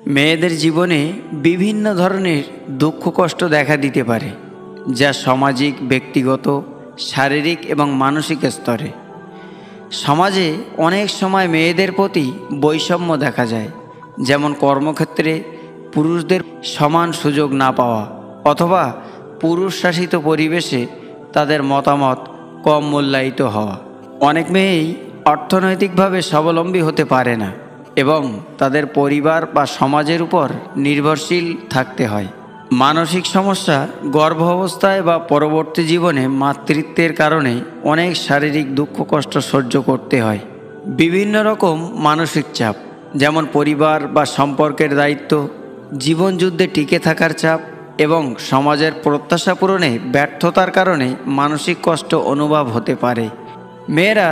মেয়েদের জীবনে বিভিন্ন ধরনের দুঃখ কষ্ট দেখা দিতে পারে, যা সামাজিক, ব্যক্তিগত, শারীরিক এবং মানসিক স্তরে। সমাজে অনেক সময় মেয়েদের প্রতি বৈষম্য দেখা যায়, যেমন কর্মক্ষেত্রে পুরুষদের সমান সুযোগ না পাওয়া অথবা পুরুষ শাসিত পরিবেশে তাদের মতামত কম মূল্যায়িত হওয়া। অনেক মেয়েই অর্থনৈতিকভাবে স্বাবলম্বী হতে পারে না এবং তাদের পরিবার বা সমাজের উপর নির্ভরশীল থাকতে হয়। মানসিক সমস্যা, গর্ভাবস্থায় বা পরবর্তী জীবনে মাতৃত্বের কারণে অনেক শারীরিক দুঃখ কষ্ট সহ্য করতে হয়। বিভিন্ন রকম মানসিক চাপ, যেমন পরিবার বা সম্পর্কের দায়িত্ব, জীবনযুদ্ধে টিকে থাকার চাপ এবং সমাজের প্রত্যাশা পূরণে ব্যর্থতার কারণে মানসিক কষ্ট অনুভব হতে পারে। মেয়েরা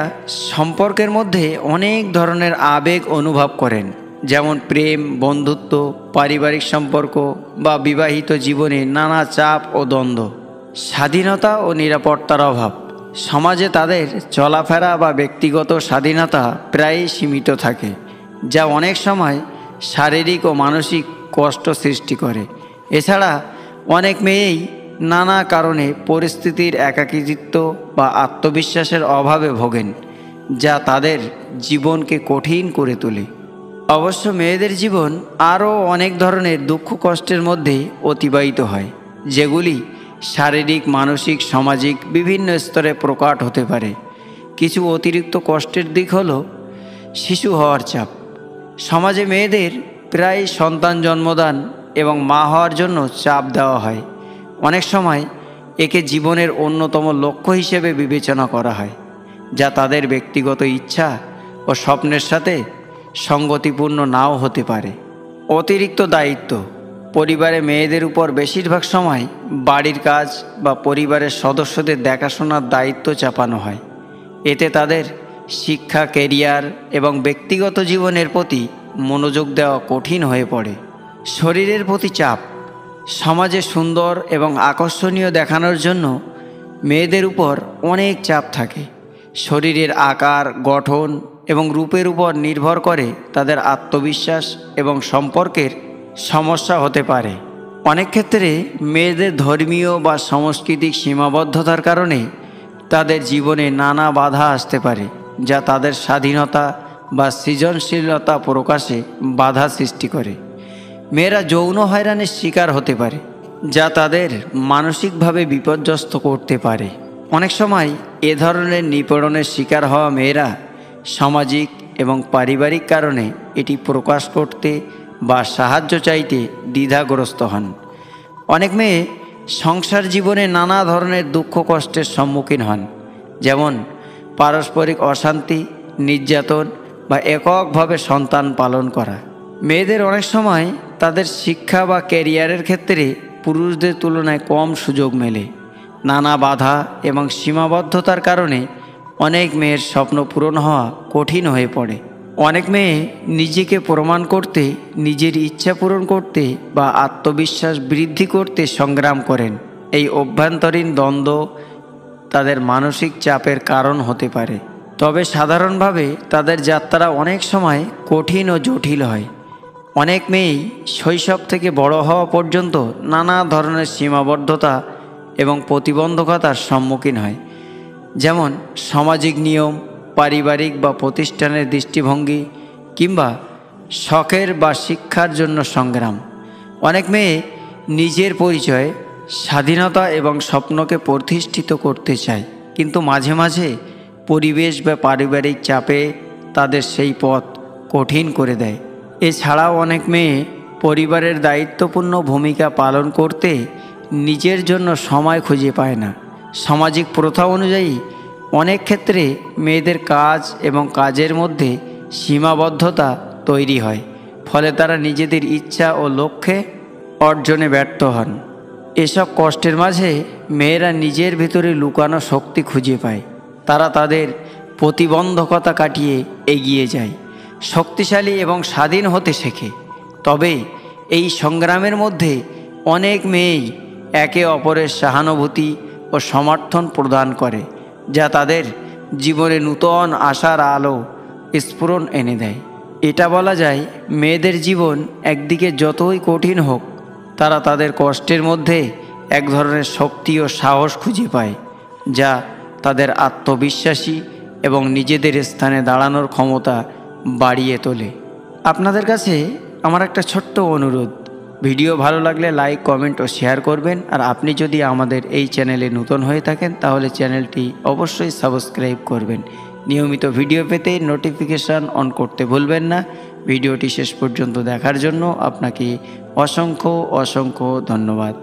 সম্পর্কের মধ্যে অনেক ধরনের আবেগ অনুভব করেন, যেমন প্রেম, বন্ধুত্ব, পারিবারিক সম্পর্ক বা বিবাহিত জীবনে নানা চাপ ও দ্বন্দ্ব। স্বাধীনতা ও নিরাপত্তার অভাব, সমাজে তাদের চলাফেরা বা ব্যক্তিগত স্বাধীনতা প্রায়ই সীমিত থাকে, যা অনেক সময় শারীরিক ও মানসিক কষ্ট সৃষ্টি করে। এছাড়া অনেক মেয়েই নানা কারণে পরিস্থিতির একাকিত্ব বা আত্মবিশ্বাসের অভাবে ভোগেন, যা তাদের জীবনকে কঠিন করে তোলে। অবশ্য মেয়েদের জীবন আরও অনেক ধরনের দুঃখ কষ্টের মধ্যে অতিবাহিত হয়, যেগুলি শারীরিক, মানসিক, সামাজিক বিভিন্ন স্তরে প্রকট হতে পারে। কিছু অতিরিক্ত কষ্টের দিক হলো শিশু হওয়ার চাপ। সমাজে মেয়েদের প্রায় সন্তান জন্মদান এবং মা হওয়ার জন্য চাপ দেওয়া হয়। অনেক সময় একে জীবনের অন্যতম লক্ষ্য হিসেবে বিবেচনা করা হয়, যা তাদের ব্যক্তিগত ইচ্ছা ও স্বপ্নের সাথে সঙ্গতিপূর্ণ নাও হতে পারে। অতিরিক্ত দায়িত্ব, পরিবারে মেয়েদের উপর বেশিরভাগ সময় বাড়ির কাজ বা পরিবারের সদস্যদের দেখাশোনার দায়িত্ব চাপানো হয়। এতে তাদের শিক্ষা, ক্যারিয়ার এবং ব্যক্তিগত জীবনের প্রতি মনোযোগ দেওয়া কঠিন হয়ে পড়ে। শরীরের প্রতি চাপ, সমাজে সুন্দর এবং আকর্ষণীয় দেখানোর জন্য মেয়েদের উপর অনেক চাপ থাকে। শরীরের আকার, গঠন এবং রূপের উপর নির্ভর করে তাদের আত্মবিশ্বাস এবং সম্পর্কের সমস্যা হতে পারে। অনেক ক্ষেত্রে মেয়েদের ধর্মীয় বা সাংস্কৃতিক সীমাবদ্ধতার কারণে তাদের জীবনে নানা বাধা আসতে পারে, যা তাদের স্বাধীনতা বা সৃজনশীলতা প্রকাশে বাধা সৃষ্টি করে। মেয়েরা যৌন হয়রানির শিকার হতে পারে, যা তাদের মানসিকভাবে বিপর্যস্ত করতে পারে। অনেক সময় এ ধরনের নিপীড়নের শিকার হওয়া মেয়েরা সামাজিক এবং পারিবারিক কারণে এটি প্রকাশ করতে বা সাহায্য চাইতে দ্বিধাগ্রস্ত হন। অনেক মেয়ে সংসার জীবনে নানা ধরনের দুঃখ কষ্টের সম্মুখীন হন, যেমন পারস্পরিক অশান্তি, নির্যাতন বা এককভাবে সন্তান পালন করা। মেয়েদের অনেক সময় তাদের শিক্ষা বা ক্যারিয়ারের ক্ষেত্রে পুরুষদের তুলনায় কম সুযোগ মেলে। নানা বাধা এবং সীমাবদ্ধতার কারণে অনেক মেয়ের স্বপ্ন পূরণ হওয়া কঠিন হয়ে পড়ে। অনেক মেয়ে নিজেকে প্রমাণ করতে, নিজের ইচ্ছা পূরণ করতে বা আত্মবিশ্বাস বৃদ্ধি করতে সংগ্রাম করেন। এই অভ্যন্তরীণ দ্বন্দ্ব তাদের মানসিক চাপের কারণ হতে পারে, তবে সাধারণভাবে তাদের যাত্রা অনেক সময় কঠিন ও জটিল হয়। অনেক মেয়েই শৈশব থেকে বড় হওয়া পর্যন্ত নানা ধরনের সীমাবদ্ধতা এবং প্রতিবন্ধকতার সম্মুখীন হয়, যেমন সামাজিক নিয়ম, পারিবারিক বা প্রতিষ্ঠানের দৃষ্টিভঙ্গি কিংবা শখের বা শিক্ষার জন্য সংগ্রাম। অনেক মেয়ে নিজের পরিচয়, স্বাধীনতা এবং স্বপ্নকে প্রতিষ্ঠিত করতে চায়, কিন্তু মাঝে মাঝে পরিবেশ বা পারিবারিক চাপে তাদের সেই পথ কঠিন করে দেয়। এছাড়াও অনেক মেয়ে পরিবারের দায়িত্বপূর্ণ ভূমিকা পালন করতে নিজের জন্য সময় খুঁজে পায় না। সামাজিক প্রথা অনুযায়ী অনেক ক্ষেত্রে মেয়েদের কাজ এবং কাজের মধ্যে সীমাবদ্ধতা তৈরি হয়, ফলে তারা নিজেদের ইচ্ছা ও লক্ষ্যে অর্জনে ব্যর্থ হন। এসব কষ্টের মাঝে মেয়েরা নিজের ভিতরে লুকানো শক্তি খুঁজে পায়। তারা তাদের প্রতিবন্ধকতা কাটিয়ে এগিয়ে যায়, শক্তিশালী এবং স্বাধীন হতে শেখে। তবে এই সংগ্রামের মধ্যে অনেক মেয়েই একে অপরের সহানুভূতি ও সমর্থন প্রদান করে, যা তাদের জীবনে নূতন আশার আলো স্ফুরণ এনে দেয়। এটা বলা যায়, মেয়েদের জীবন একদিকে যতই কঠিন হোক, তারা তাদের কষ্টের মধ্যে এক ধরনের শক্তি ও সাহস খুঁজে পায়, যা তাদের আত্মবিশ্বাসী এবং নিজেদের স্থানে দাঁড়ানোর ক্ষমতা বাড়িয়ে তোলে। আপনাদের কাছে আমার একটা ছোট্ট অনুরোধ, ভিডিও ভালো লাগলে লাইক, কমেন্ট ও শেয়ার করবেন। আর আপনি যদি আমাদের এই চ্যানেলে নতুন হয়ে থাকেন তাহলে চ্যানেলটি অবশ্যই সাবস্ক্রাইব করবেন। নিয়মিত ভিডিও পেতে নোটিফিকেশান অন করতে ভুলবেন না। ভিডিওটি শেষ পর্যন্ত দেখার জন্য আপনাকে অসংখ্য ধন্যবাদ।